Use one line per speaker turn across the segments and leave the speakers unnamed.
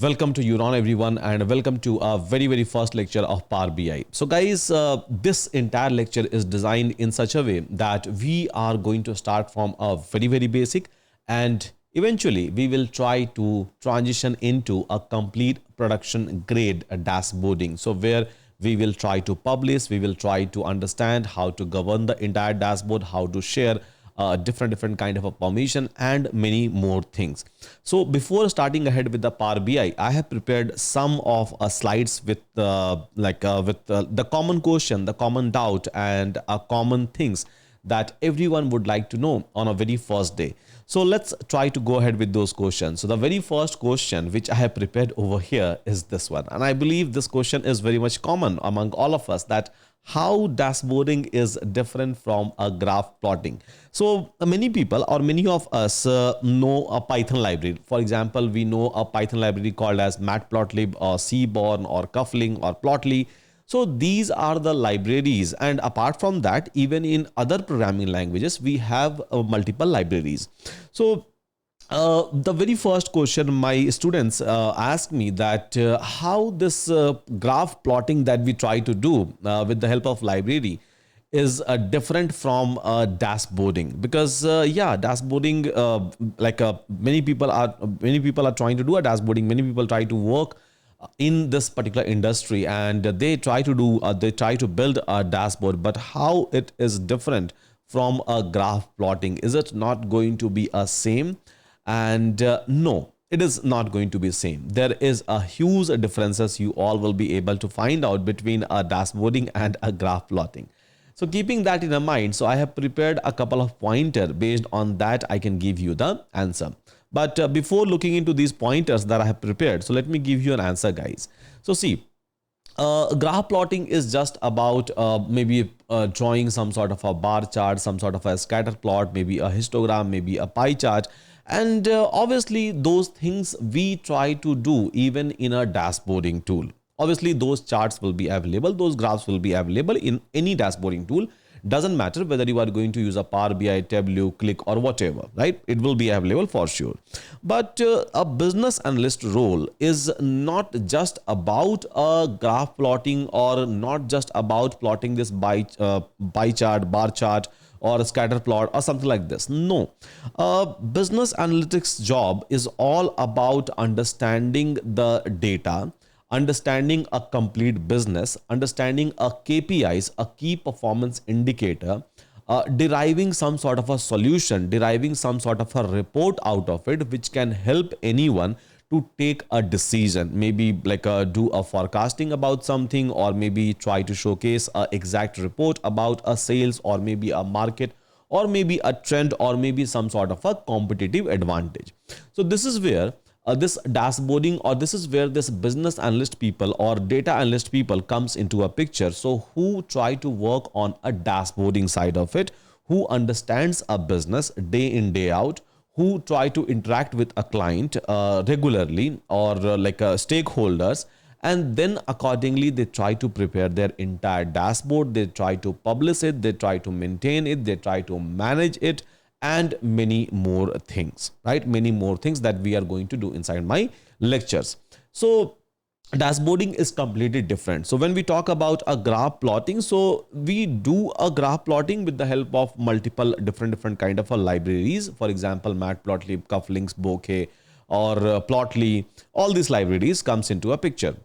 Welcome to Euron everyone and welcome to our very first lecture of Power BI. So guys, this entire lecture is designed in such a way that we are going to start from a very basic and eventually we will try to transition into a complete production grade dashboarding. So where we will try to publish, we will try to understand how to govern the entire dashboard, how to share different kind of a permission and many more things. So before starting ahead with the Power BI, I have prepared some of slides with the common question, the common doubt and common things that everyone would like to know on a very first day. So let's try to go ahead with those questions. So the very first question which I have prepared over here is this one, and I believe this question is very much common among all of us, that how dashboarding is different from a graph plotting. So many people or many of us know a Python library. For example, we know a Python library called as Matplotlib or Seaborn or Cuffling or Plotly. So these are the libraries, and apart from that, even in other programming languages, we have multiple libraries. So the very first question my students ask me that how this graph plotting that we try to do with the help of library is different from dashboarding, because yeah, dashboarding many people are trying to do a dashboarding. Many people try to work in this particular industry and they try to build a dashboard, but how it is different from a graph plotting? Is it not going to be a same? And no, it is not going to be same. There is a huge differences you all will be able to find out between a dashboarding and a graph plotting. So keeping that in mind, so I have prepared a couple of pointers. Based on that, I can give you the answer. But before looking into these pointers that I have prepared, so let me give you an answer, guys. So see, graph plotting is just about maybe drawing some sort of a bar chart, some sort of a scatter plot, maybe a histogram, maybe a pie chart. And obviously those things we try to do even in a dashboarding tool. Obviously those charts will be available, those graphs will be available in any dashboarding tool. Doesn't matter whether you are going to use a Power BI, Tableau, Click or whatever, right? It will be available for sure. But a business analyst role is not just about a graph plotting, or not just about plotting this by chart, bar chart or a scatter plot or something like this. No, business analytics job is all about understanding the data, understanding a complete business, understanding a KPIs, a key performance indicator, deriving some sort of a solution, deriving some sort of a report out of it, which can help anyone to take a decision, maybe like do a forecasting about something, or maybe try to showcase a exact report about a sales, or maybe a market, or maybe a trend, or maybe some sort of a competitive advantage. So this is where this dashboarding, or this is where this business analyst people or data analyst people comes into a picture. So who try to work on a dashboarding side of it, who understands a business day in day out, who try to interact with a client regularly, or stakeholders, and then accordingly they try to prepare their entire dashboard, they try to publish it, they try to maintain it, they try to manage it, and many more things, right? Many more things that we are going to do inside my lectures. So dashboarding is completely different. So when we talk about a graph plotting, so we do a graph plotting with the help of multiple different kind of libraries. For example, Matplotlib, Cufflinks, Bokeh, or Plotly. All these libraries comes into a picture.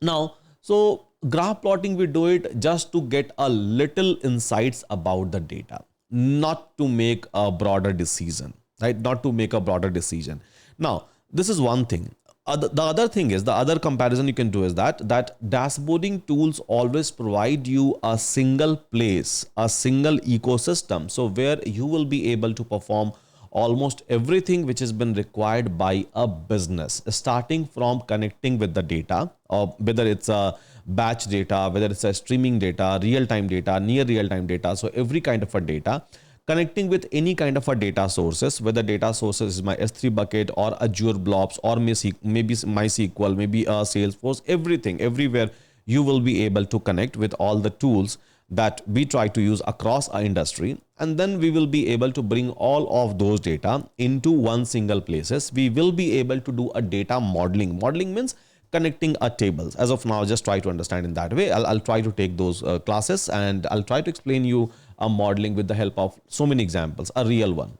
Now, so graph plotting, we do it just to get a little insights about the data, not to make a broader decision, right? Not to make a broader decision. Now, this is one thing. The other thing is, the other comparison you can do is that dashboarding tools always provide you a single place, a single ecosystem, so where you will be able to perform almost everything which has been required by a business, starting from connecting with the data, or whether it's a batch data, whether it's a streaming data, real-time data, near real-time data. So every kind of a data, connecting with any kind of a data sources, whether data sources is my S3 bucket or Azure blobs, or maybe MySQL, maybe Salesforce, everything, everywhere you will be able to connect with all the tools that we try to use across our industry, and then we will be able to bring all of those data into one single places. We will be able to do a data modeling. Modeling means connecting our tables. As of now, just try to understand in that way. I'll try to take those classes, and I'll try to explain you a modeling with the help of so many examples, a real one.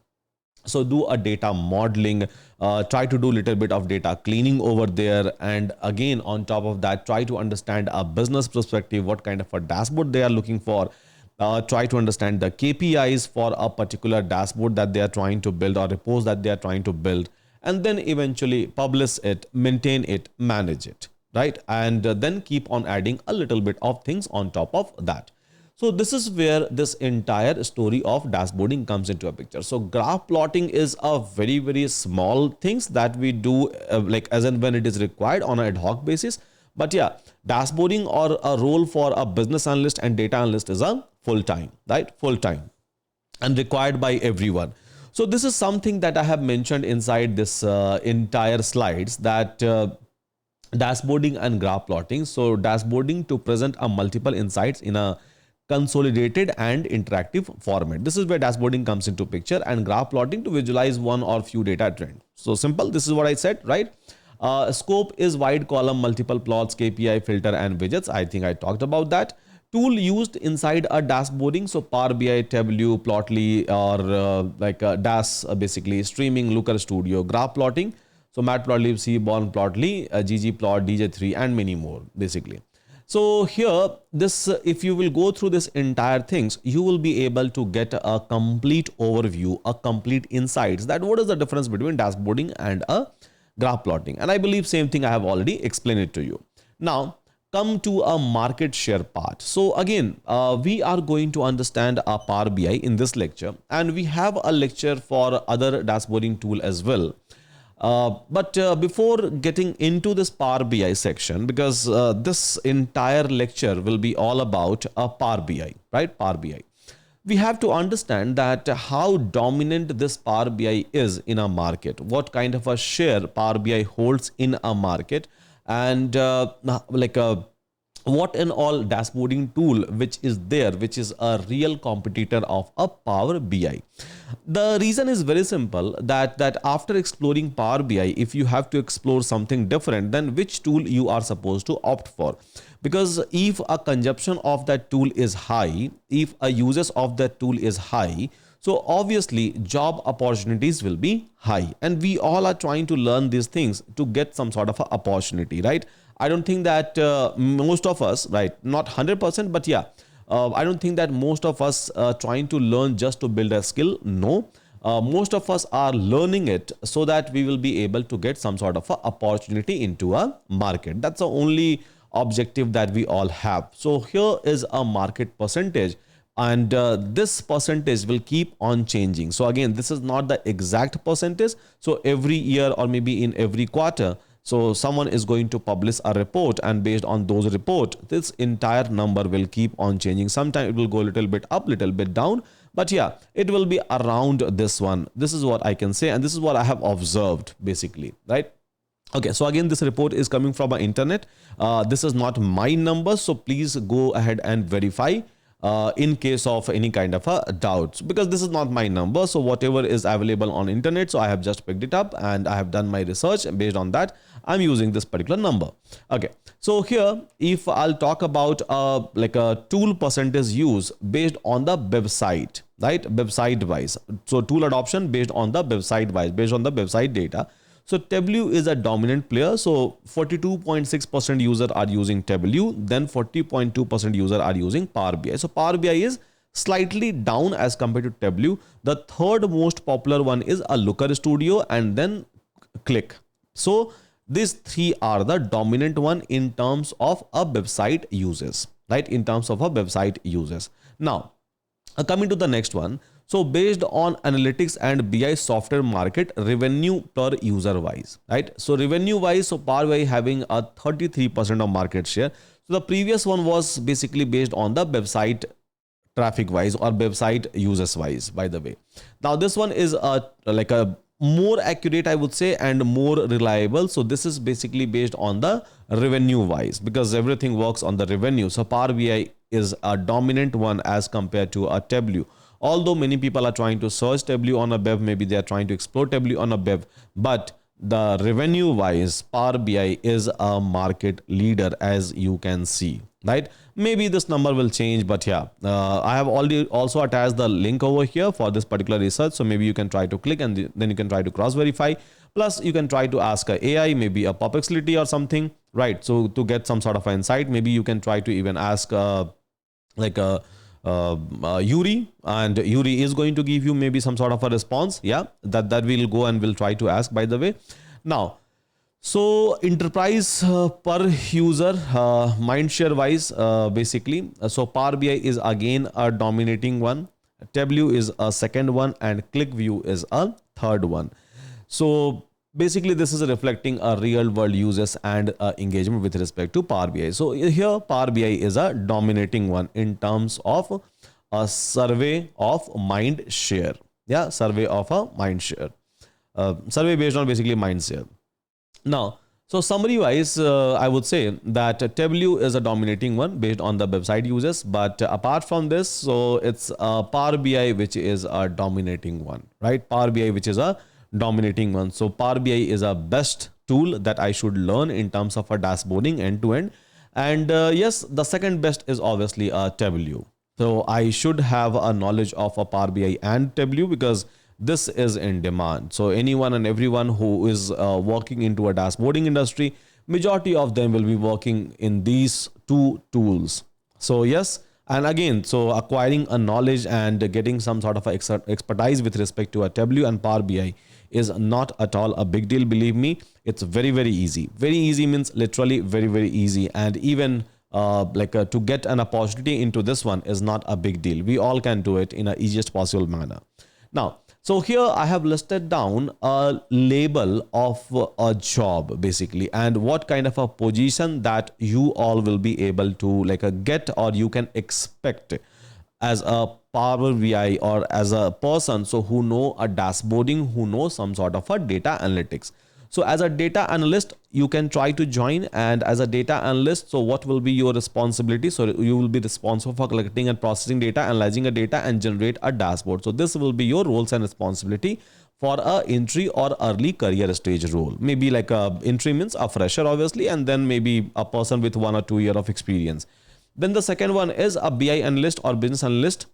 So do a data modeling, try to do a little bit of data cleaning over there, and again on top of that, try to understand a business perspective, what kind of a dashboard they are looking for. Try to understand the KPIs for a particular dashboard that they are trying to build or reports that they are trying to build, and then eventually publish it, maintain it, manage it, right? And then keep on adding a little bit of things on top of that. So this is where this entire story of dashboarding comes into a picture. So graph plotting is a very, very small things that we do like as and when it is required on an ad hoc basis. But yeah, dashboarding or a role for a business analyst and data analyst is a full time, right? Full time and required by everyone. So this is something that I have mentioned inside this entire slides, that dashboarding and graph plotting. So dashboarding to present a multiple insights in a consolidated and interactive format. This is where dashboarding comes into picture, and graph plotting to visualize one or few data trend. So simple. This is what I said, right? Scope is wide column, multiple plots, KPI, filter, and widgets. I think I talked about that. Tool used inside a dashboarding. So PowerBI, Tableau, Plotly, or DAS, basically streaming, Looker Studio, graph plotting. So Matplotlib, Seaborn, Plotly, ggplot, DJ3, and many more, basically. So here, this if you will go through this entire things, you will be able to get a complete overview, a complete insights that what is the difference between dashboarding and a graph plotting. And I believe same thing I have already explained it to you. Now, come to a market share part. So again, we are going to understand our Power BI in this lecture, and we have a lecture for other dashboarding tool as well. But before getting into this Power BI section, because this entire lecture will be all about a Power BI, right? Power BI. We have to understand that how dominant this Power BI is in a market, what kind of a share Power BI holds in a market, and what and all dashboarding tool which is there, which is a real competitor of a Power BI. The reason is very simple, that after exploring Power BI, if you have to explore something different, then which tool you are supposed to opt for. Because if a consumption of that tool is high, if a usage of that tool is high, so obviously job opportunities will be high, and we all are trying to learn these things to get some sort of a opportunity, right? I don't think that most of us, right, not 100%, but yeah, I don't think that most of us trying to learn just to build a skill. No, most of us are learning it so that we will be able to get some sort of a opportunity into a market. That's the only objective that we all have. So here is a market percentage, and this percentage will keep on changing. So again, this is not the exact percentage. So every year or maybe in every quarter, so someone is going to publish a report, and based on those report, this entire number will keep on changing. Sometimes it will go a little bit up, little bit down, but yeah, it will be around this one. This is what I can say, and this is what I have observed basically, right? Okay, so again, this report is coming from the internet. This is not my number, so please go ahead and verify in case of any kind of a doubts, because this is not my number. So whatever is available on internet, so I have just picked it up and I have done my research, and based on that I'm using this particular number. Okay, so here if I'll talk about like a tool percentage use based on the website, right? Website wise, so tool adoption based on the website wise, based on the website data. So Tableau is a dominant player. So 42.6% user are using Tableau, then 40.2% user are using Power BI. So Power BI is slightly down as compared to Tableau. The third most popular one is a Looker Studio, and then Click. So these three are the dominant one in terms of a website uses, right? In terms of a website uses. Now, coming to the next one. So based on analytics and BI software market revenue per user wise, right? So revenue wise, so Power BI having a 33% of market share. So the previous one was basically based on the website traffic wise or website users wise, by the way. Now this one is like a more accurate, I would say, and more reliable. So this is basically based on the revenue wise, because everything works on the revenue. So Power BI is a dominant one as compared to a Tableau. Although many people are trying to search Tableau on a web, maybe they are trying to explore Tableau on a web, but the revenue wise, Power BI is a market leader, as you can see, right? Maybe this number will change, but yeah, I have already also attached the link over here for this particular research. So maybe you can try to click and then you can try to cross verify. Plus you can try to ask a AI, maybe a perplexity or something, right? So to get some sort of insight, maybe you can try to even ask like a Yuri, and Yuri is going to give you maybe some sort of a response. Yeah, that we'll go and we'll try to ask, by the way. Now, so enterprise per user mindshare wise, basically, so Power BI is again a dominating one, Tableau is a second one, and ClickView is a third one. So basically this is reflecting a real world uses and engagement with respect to Power BI. So here Power BI is a dominating one in terms of a survey of mind share. Yeah, survey of a mind share. Survey based on basically mind share. Now, so summary wise, I would say that Tableau is a dominating one based on the website users. But apart from this, so it's Power BI which is a dominating one, right? Power BI which is a dominating one. So Power BI is a best tool that I should learn in terms of a dashboarding end to end. And yes, the second best is obviously a Tableau. So I should have a knowledge of a Power BI and Tableau because this is in demand. So anyone and everyone who is working into a dashboarding industry, majority of them will be working in these two tools. So yes, and again, so acquiring a knowledge and getting some sort of expertise with respect to a Tableau and Power BI is not at all a big deal. Believe me, it's very, very easy. Very easy means literally very, very easy. And even to get an opportunity into this one is not a big deal. We all can do it in a easiest possible manner. Now, so here I have listed down a label of a job basically, and what kind of a position that you all will be able to get, or you can expect as a Power BI or as a person so who know a dashboarding, who know some sort of a data analytics. So as a data analyst, you can try to join, and as a data analyst, so what will be your responsibility? So you will be responsible for collecting and processing data, analyzing a data, and generate a dashboard. So this will be your roles and responsibility for a entry or early career stage role. Maybe like a entry means a fresher obviously, and then maybe a person with 1 or 2 years of experience. Then the second one is a BI analyst or business analyst.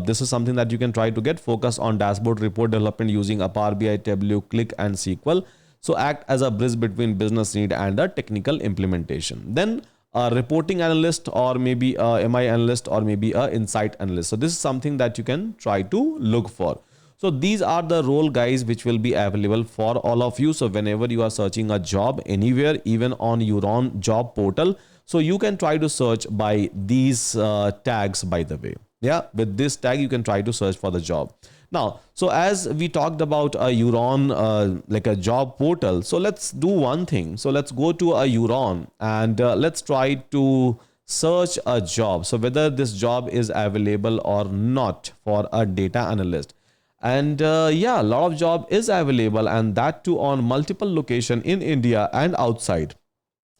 This is something that you can try to get, focus on dashboard report development using a Power BI, Tableau, Click, and SQL. So act as a bridge between business need and the technical implementation. Then a reporting analyst, or maybe a MI analyst, or maybe a insight analyst. So this is something that you can try to look for. So these are the role guys which will be available for all of you. So whenever you are searching a job anywhere, even on Euron job portal, so you can try to search by these tags, by the way. Yeah, with this tag you can try to search for the job. Now, so as we talked about a Euron, like a job portal, so let's do one thing. So let's go to a Euron and let's try to search a job. So whether this job is available or not for a data analyst. And yeah, a lot of job is available, and that too on multiple location in India and outside,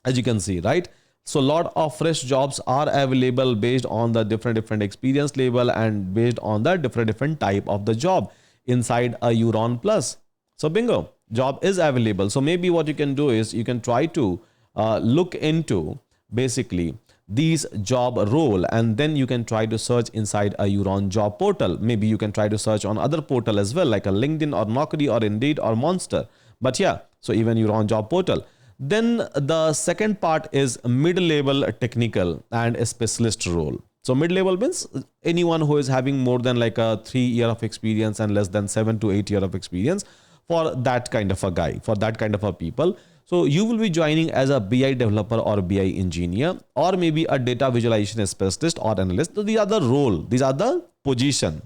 as you can see, right? So a lot of fresh jobs are available based on the different experience level and based on the different type of the job inside a Euron Plus. So bingo, job is available. So maybe what you can do is you can try to look into basically these job role, and then you can try to search inside a Euron job portal. Maybe you can try to search on other portal as well, like a LinkedIn or Naukri or Indeed or Monster. But yeah, so even Euron job portal. Then the second part is mid-level technical and a specialist role. So mid-level means anyone who is having more than like a 3 year of experience and less than 7 to 8 year of experience, for that kind of a guy, for that kind of a people. So you will be joining as a BI developer or BI engineer, or maybe a data visualization specialist or analyst. So these are the role, these are the position,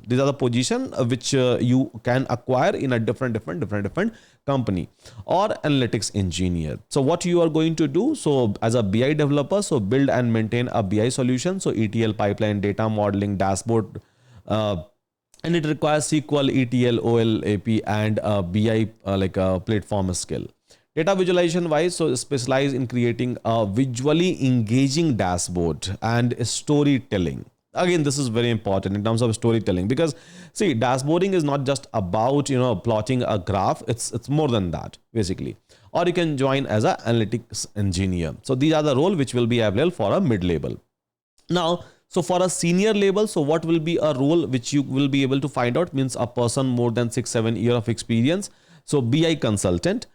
which you can acquire in a different company, or analytics engineer. So what you are going to do, so as a BI developer, so build and maintain a BI solution, so ETL pipeline, data modeling, dashboard, and it requires SQL, ETL, OLAP, and BI like a platform skill. Data visualization wise, so specialize in creating a visually engaging dashboard and storytelling. Again, this is very important in terms of storytelling, because see, dashboarding is not just about plotting a graph. It's more than that basically. Or you can join as a analytics engineer. So these are the role which will be available for a mid level. Now, so for a senior level, so what will be a role which you will be able to find out, means a person more than 6-7 years of experience. So BI consultant,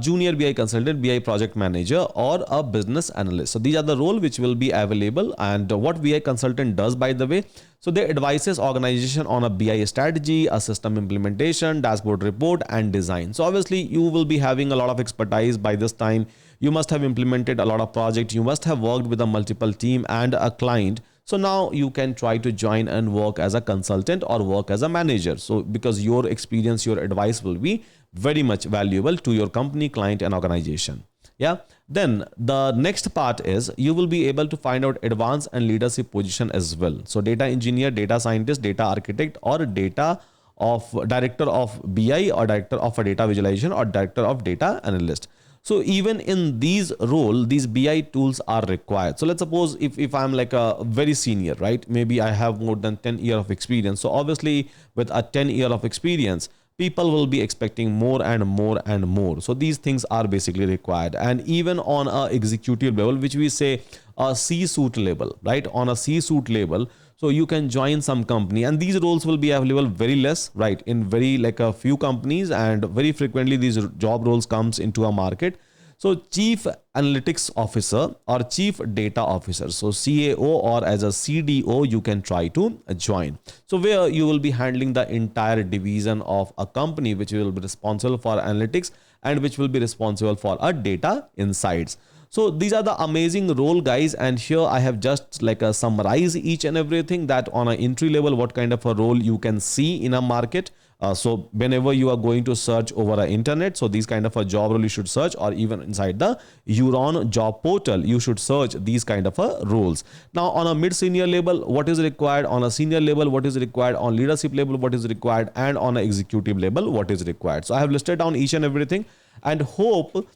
junior BI consultant, BI project manager, or a business analyst. So these are the role which will be available. And what BI consultant does, by the way, so they advises organization on a BI strategy, a system implementation, dashboard report, and design. So obviously you will be having a lot of expertise by this time. You must have implemented a lot of projects. You must have worked with a multiple team and a client. So now you can try to join and work as a consultant or work as a manager. So because your experience, your advice will be very much valuable to your company, client, and organization. Yeah. Then the next part is you will be able to find out advanced and leadership position as well. So data engineer, data scientist, data architect, or data of director of BI, or director of a data visualization, or director of data analyst. So even in these role, these BI tools are required. So let's suppose if I'm like a very senior, right? Maybe I have more than 10 years of experience. So obviously with a 10 year of experience, people will be expecting more and more and more. So these things are basically required. And even on a executive level, which we say a C-suite level, right? On a C-suite level, so you can join some company, and these roles will be available very less, right? In very like a few companies, and very frequently these job roles comes into a market. So chief analytics officer or chief data officer, so CAO or as a CDO, you can try to join. So where you will be handling the entire division of a company, which will be responsible for analytics and which will be responsible for a data insights. So these are the amazing role, guys. And here I have just like a summarize each and everything, that on an entry level, what kind of a role you can see in a market. So whenever you are going to search over the internet, so these kind of a job role you should search, or even inside the Euron job portal, you should search these kind of roles. Now on a mid senior level, what is required? On a senior level, what is required? On leadership level, what is required? And on an executive level, what is required? So I have listed down each and everything, and hope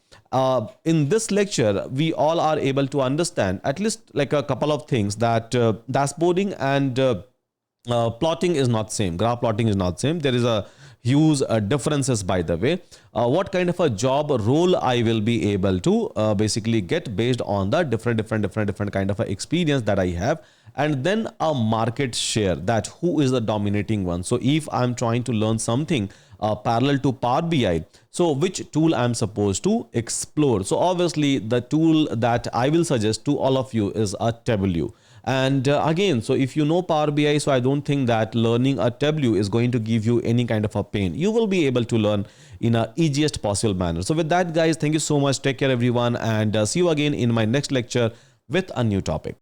in this lecture we all are able to understand at least like a couple of things, that dashboarding and plotting is not same, graph plotting is not same. There is a huge differences, by the way. What kind of a job role I will be able to basically get based on the different kind of a experience that I have, and then a market share, that who is the dominating one. So if I'm trying to learn something parallel to Power BI, so which tool I'm supposed to explore? So obviously the tool that I will suggest to all of you is a Tableau. And again, so if you know Power BI, so I don't think that learning a Tableau is going to give you any kind of a pain. You will be able to learn in a easiest possible manner. So with that, guys, thank you so much. Take care, everyone, and see you again in my next lecture with a new topic.